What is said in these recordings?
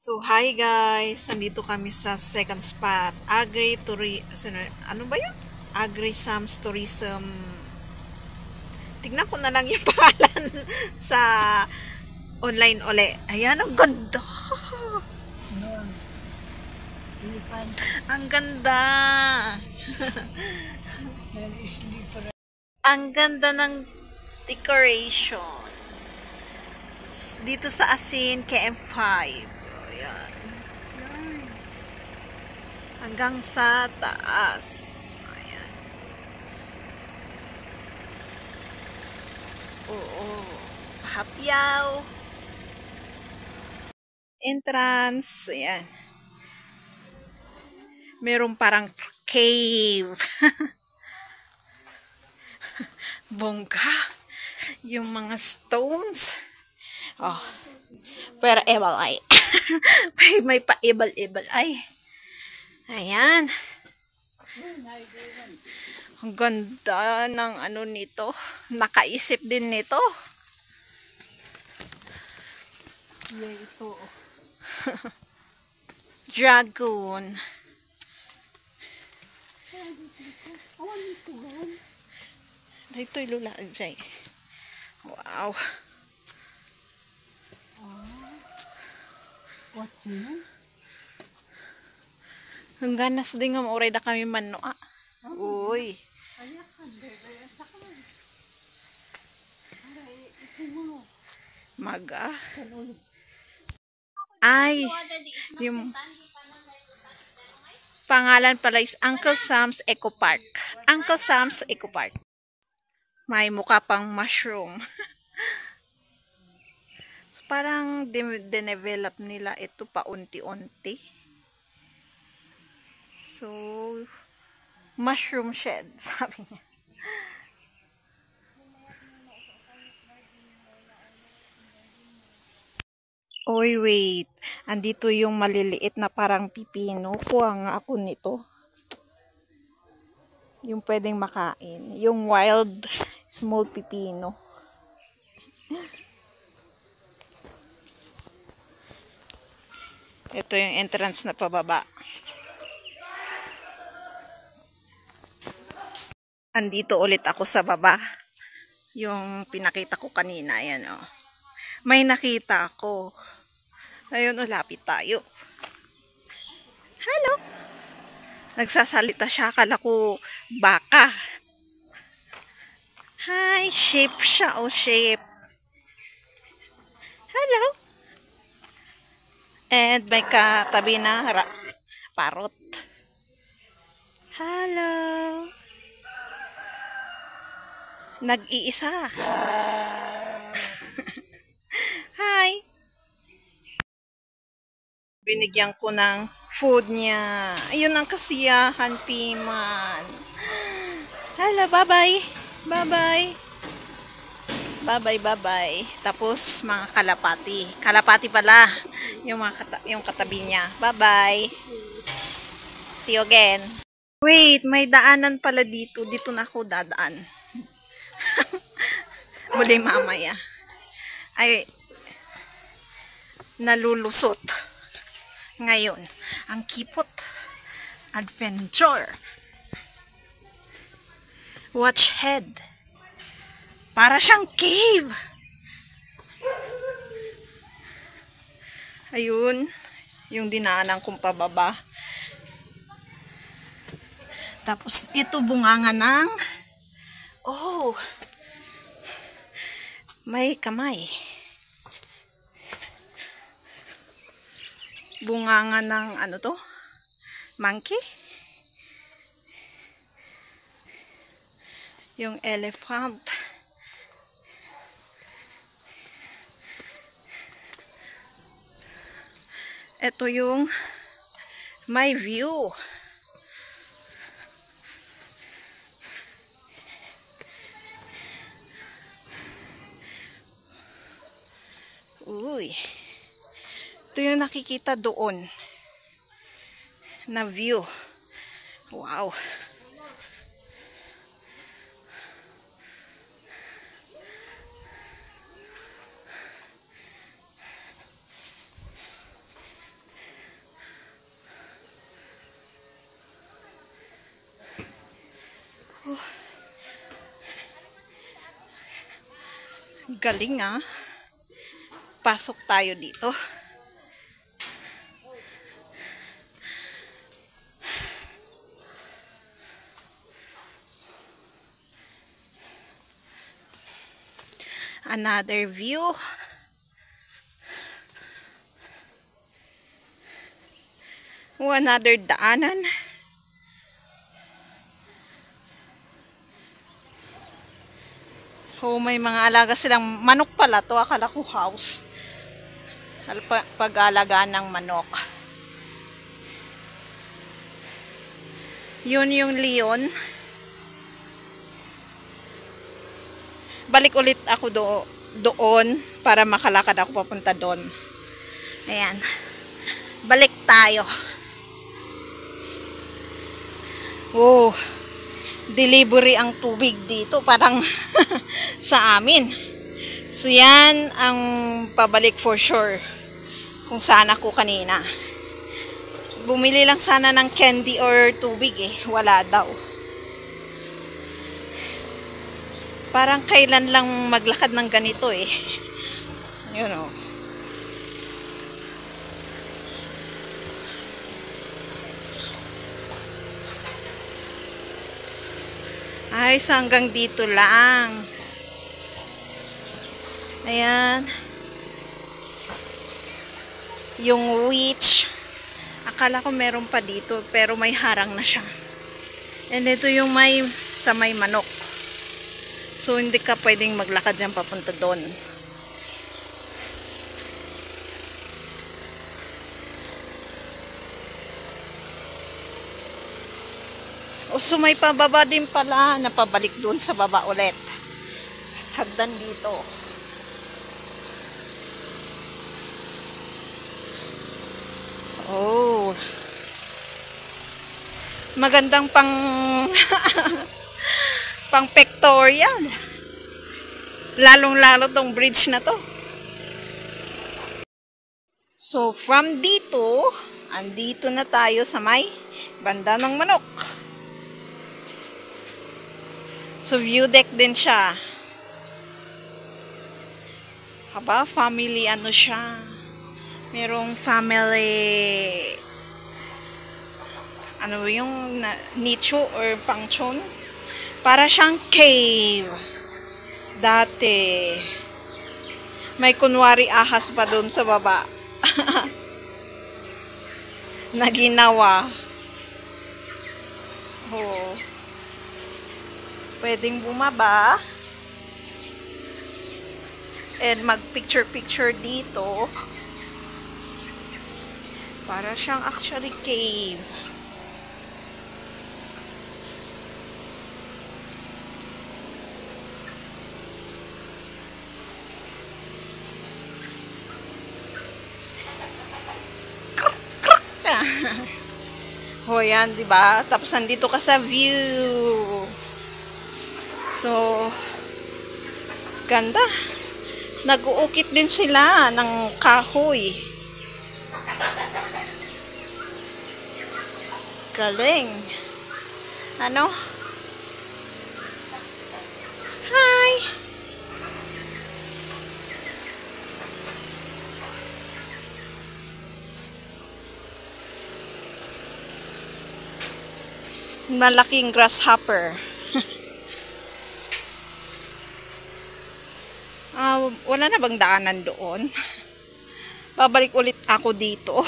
So, hi guys! Nandito kami sa second spot. Ano ba yun? Agri-Sams Tourism. Tignan ko na lang yung pangalan sa online uli. Ayan, ang ganda! Ang ganda! Ang ganda ng decoration. Dito sa Asin, KM5. Ayan. Hanggang sa taas. Ayan. Oo. Hapyaw. Entrance. Ayan. Merong parang cave. Bongga. Yung mga stones. Oh. Pero ebal ay. may pa-ebal-ebal ay. Ayan. Ang ganda ng ano nito. Nakaisip din nito. Yeah, ito. Dragon. Dito'y lulaan siya. Wow. What's in? Ang ganas din nga mauray na kami man no. Uy. Maga. Ay. Yung pangalan pala is Uncle Sam's Eco Park. Uncle Sam's Eco Park. May mukha pang mushroom. So, parang dinevelop nila ito paunti-unti. So, mushroom shed, sabi niya. Oy, wait. Andito yung maliliit na parang pipino. Kuha nga ako nito. Yung pwedeng makain. Yung wild small pipino. Ito yung entrance na pababa. Andito ulit ako sa baba. Yung pinakita ko kanina. Ayan, oh. May nakita ako. Ayun, lapit tayo. Hello! Nagsasalita siya. Akala ko baka. Hi! Shape siya. Oh, shape. Hello! And may katabi na parot. Hello! Nag-iisa. Hi! Binigyan ko ng food niya. Ayun ang kasiyahan, Piman. Hello, bye-bye. Bye-bye. Bye-bye, bye-bye. Tapos, mga kalapati. Kalapati pala. Yung katabi niya. Bye-bye. See you again. Wait, may daanan pala dito. Dito na ako dadaan. Muli mamaya. Ay, nalulusot. Ngayon, ang Kipot Adventure. Watch head. Para siyang cave. Ayun, yung dinaanan kong pababa. Tapos, ito bunganga ng may kamay. Bunganga ng ano to? Monkey? Yung elephant. Ito yung my view. Uy. Ito yung nakikita doon na view. Wow. Galing ah. Pasok tayo dito. Another view. Another daanan. Oh, may mga alaga silang manok pala to. Akala ko house. Pag-alaga ng manok. Yun yung leon. Balik ulit ako doon para makalakad ako papunta doon. Ayan. Balik tayo. Oh, delivery ang tubig dito. Parang sa amin. So yan ang pabalik for sure. Kung saan ako kanina. Bumili lang sana ng candy or tubig eh. Wala daw. Parang kailan lang maglakad ng ganito eh. You know. Ay, so hanggang dito lang. Ayan. Yung witch. Akala ko meron pa dito, pero may harang na siya. And ito yung sa may manok. So, hindi ka pwedeng maglakad dyan papunta doon. O, so may pababa din pala na pabalik doon sa baba ulit. Hagdan dito. Oh. Magandang pang pang pictorial. Lalong-lalo tong bridge na to. So, from dito, andito na tayo sa may banda ng manok. So, view deck din siya. Haba, family ano siya. Merong family ano yung nicho or pangchon. Para siyang cave. Dati. May kunwari ahas pa doon sa baba. Na ginawa. Oh. Pwedeng bumaba. And mag-picture-picture dito. Para siyang actually cave. O yan, diba? Tapos nandito ka sa view. So, ganda. Nag-uukit din sila ng kahoy. Galing. Ano? Hi! Malaking grasshopper. Wala na bang daanan doon? Babalik ulit ako dito.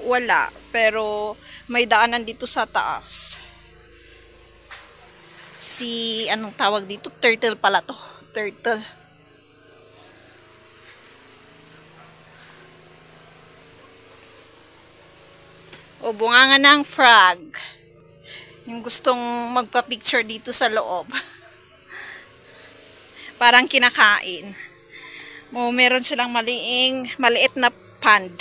Wala. Pero may daanan dito sa taas. Anong tawag dito? Turtle pala to. Turtle. O, bunganga ng frog. Yung gustong magpa-picture dito sa loob. Parang kinakain. Meron silang maliit na pond.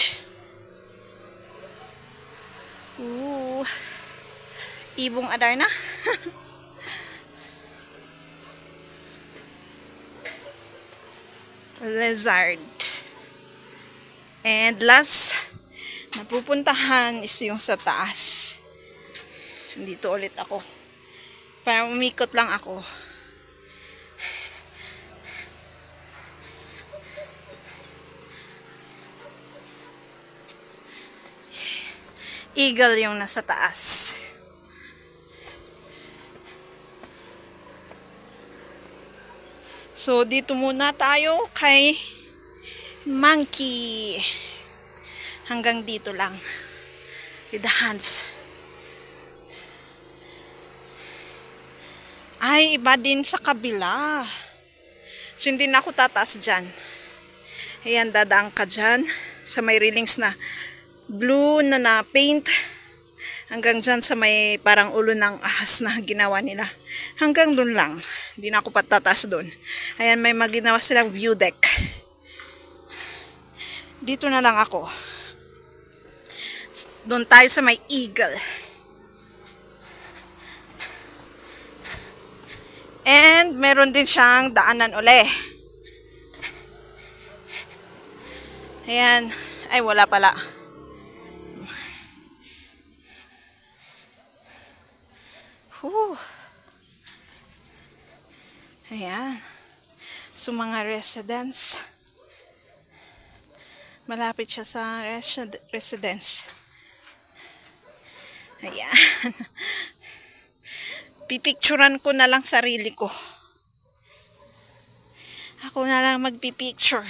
Ibong Adarna. Lizard. And last napupuntahan is yung sa taas. Dito ulit ako. Para umikot lang ako. Eagle yung nasa taas. So, dito muna tayo kay Monkey. Hanggang dito lang. With the hands. Ay, iba din sa kabila. So, hindi na ako tataas dyan. Ayan, dadaan ka dyan. Sa may railings na blue na paint. Hanggang dyan sa may parang ulo ng ahas na ginawa nila. Hanggang dun lang. Hindi na ako patataas dun. Ayan, may maginawa silang view deck. Dito na lang ako. Doon tayo sa may eagle. And meron din siyang daanan uli. Ayan. Ay, wala pala. Ayan. So, mga residents. Malapit siya sa residence. Ayan. Pipicturan ko na lang sarili ko. Ako na lang magpipicture.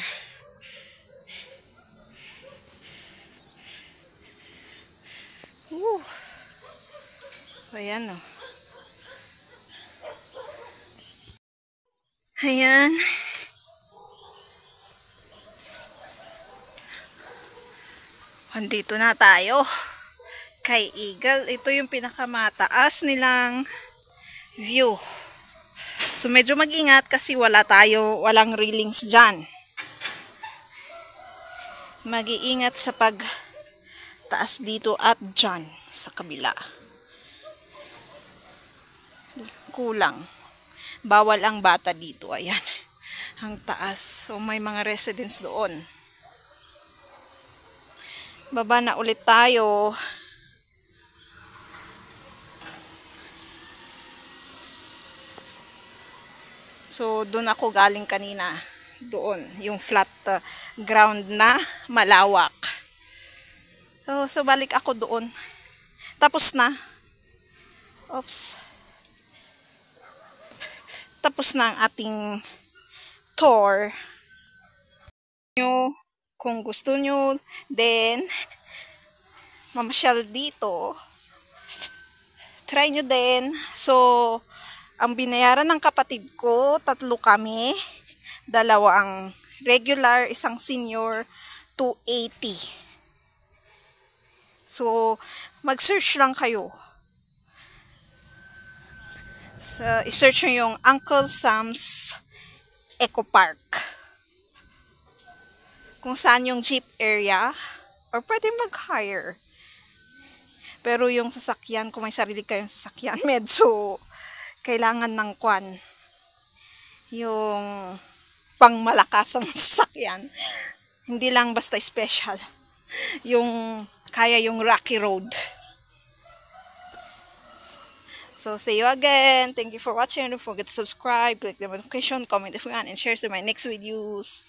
Ayan o. Ayan. Andito na tayo. Kay Eagle. Ito yung pinakamataas nilang view. So medyo mag-ingat kasi walang railings dyan. Mag-iingat sa pagtaas dito at dyan sa kabila. Kulang. Bawal ang bata dito. Ayan. Ang taas. So may mga residents doon. Baba na ulit tayo. So doon ako galing kanina. Doon. Yung flat ground na malawak. So balik ako doon. Tapos na. Oops. Tapos na ang ating tour. Kung gusto nyo then mamasyal dito, try nyo din. So, ang binayaran ng kapatid ko, 3 kami. 2 ang regular, 1 senior, 280. So, mag-search lang kayo. So, i-search nyo yung Uncle Sam's Eco Park. Kung saan yung jeep area. Or pwede mag-hire. Pero yung sasakyan, kung may sarili kayong sasakyan, medyo kailangan ng kwan. Yung pangmalakasang sasakyan. Hindi lang basta special. Yung kaya yung rocky road. So, see you again. Thank you for watching. Don't forget to subscribe, click the notification, comment if you want, and share to my next videos.